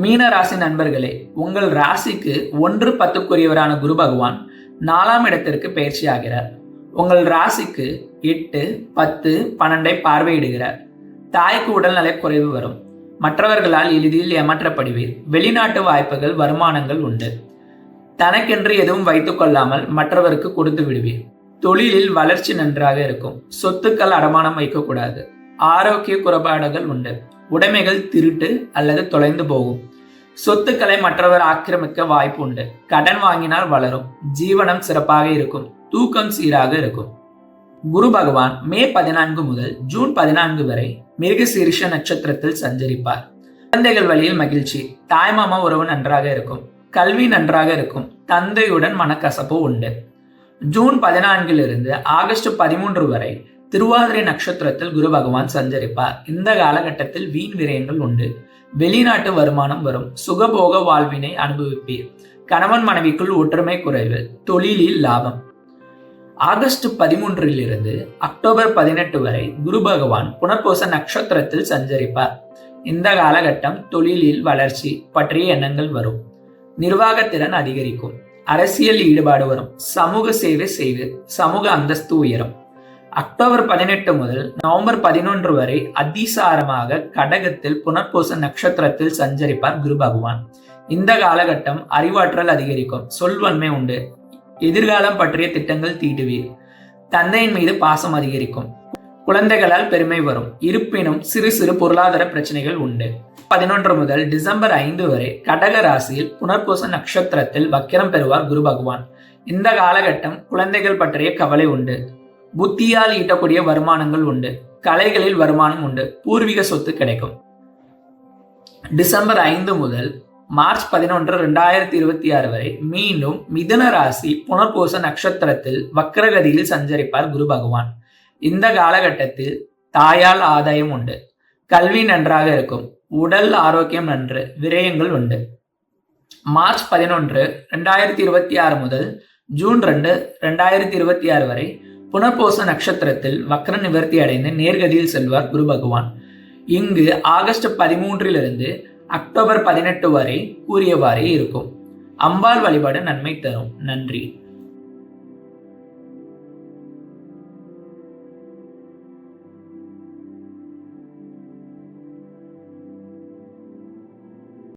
மீன ராசி நண்பர்களே, உங்கள் ராசிக்கு 1-10க்குரியவரான குரு பகவான் 4ஆம் இடத்திற்கு பயிற்சி ஆகிறார். உங்கள் ராசிக்கு 8, 10, 12 பார்வையிடுகிறார். தாய்க்கு உடல்நல குறைவு வரும். மற்றவர்களால் எளிதில் ஏமாற்றப்படுவீர். வெளிநாட்டு வாய்ப்புகள், வருமானங்கள் உண்டு. தனக்கென்று எதுவும் வைத்துக் கொள்ளாமல் மற்றவருக்கு கொடுத்து விடுவீர். தொழிலில் வளர்ச்சி நன்றாக இருக்கும். சொத்துக்கள் அடமானம் வைக்கக்கூடாது. ஆரோக்கிய குறைபாடுகள் உண்டு. உடைமைகள் திருட்டு அல்லது தொலைந்து போகும். சொத்துக்களை மற்றவர் ஆக்கிரமிக்க வாய்ப்பு உண்டு. கடன் வாங்கினால் வளரும். ஜீவனம் சிறப்பாக இருக்கும். தூக்கம் சீராக இருக்கும். குரு பகவான் மே 14 முதல் ஜூன் 14 வரை மிருகசீரிஷ நட்சத்திரத்தில் சஞ்சரிப்பார். குழந்தைகள் வழியில் மகிழ்ச்சி. தாய்மாமா உறவு நன்றாக இருக்கும். கல்வி நன்றாக இருக்கும். தந்தையுடன் மனக்கசப்பு உண்டு. ஜூன் 14 ஆகஸ்ட் 13 வரை திருவாதிரை நட்சத்திரத்தில் குரு பகவான் சஞ்சரிப்பார். இந்த காலகட்டத்தில் வீண் விரயங்கள் உண்டு. வெளிநாட்டு வருமானம் வரும். சுகபோக வாழ்வினை அனுபவிப்பீர். கணவன் மனைவிக்குள் ஒற்றுமை குறைவு. தொழிலில் லாபம். ஆகஸ்ட் 13 அக்டோபர் 18 வரை குரு பகவான் புனர்பூச நட்சத்திரத்தில் சஞ்சரிப்பார். இந்த காலகட்டம் தொழிலில் வளர்ச்சி பற்றிய எண்ணங்கள் வரும். நிர்வாகத்திறன் அதிகரிக்கும். அரசியல் ஈடுபாடு வரும். சமூக சேவை செய்து சமூக அந்தஸ்து உயரும். அக்டோபர் 18 முதல் நவம்பர் 11 வரை அதிசாரமாக கடகத்தில் புனர்பூச நட்சத்திரத்தில் சஞ்சரிப்பார் குரு பகவான். இந்த காலகட்டம் அறிவாற்றல் அதிகரிக்கும். சொல்வன்மை உண்டு. எதிர்காலம் பற்றிய திட்டங்கள் தீட்டுவீர். தந்தையின் மீது பாசம் அதிகரிக்கும். குழந்தைகளால் பெருமை வரும். இருப்பினும் சிறு சிறு பொருளாதார பிரச்சனைகள் உண்டு. 11 முதல் டிசம்பர் 5 வரை கடக ராசியில் புனர்பூச நட்சத்திரத்தில் வக்கிரம் பெறுவார் குரு பகவான். இந்த காலகட்டம் குழந்தைகள் பற்றிய கவலை உண்டு. புத்தியால் ஈட்டக்கூடிய வருமானங்கள் உண்டு. கலைகளில் வருமானம் உண்டு. பூர்வீக சொத்து கிடைக்கும். டிசம்பர் 5 முதல் மார்ச் 11, 2026 வரை மீண்டும் மிதுன ராசி புனர்பூச நட்சத்திரத்தில் வக்ரகதியில் சஞ்சரிப்பார் குரு பகவான். இந்த காலகட்டத்தில் தாயால் ஆதாயம் உண்டு. கல்வி நன்றாக இருக்கும். உடல் ஆரோக்கியம் நன்று. விரயங்கள் உண்டு. மார்ச் 11, 2026 முதல் ஜூன் 2, 2026 வரை புனர்பூச நட்சத்திரத்தில் வக்ர நிவர்த்தி அடைந்து நேர்கதியில் செல்வார் குரு பகவான். இங்கு ஆகஸ்ட் 13 அக்டோபர் 18 வரை கூறியவாறே இருக்கும். அம்பாள் வழிபாடு நன்மை தரும். நன்றி.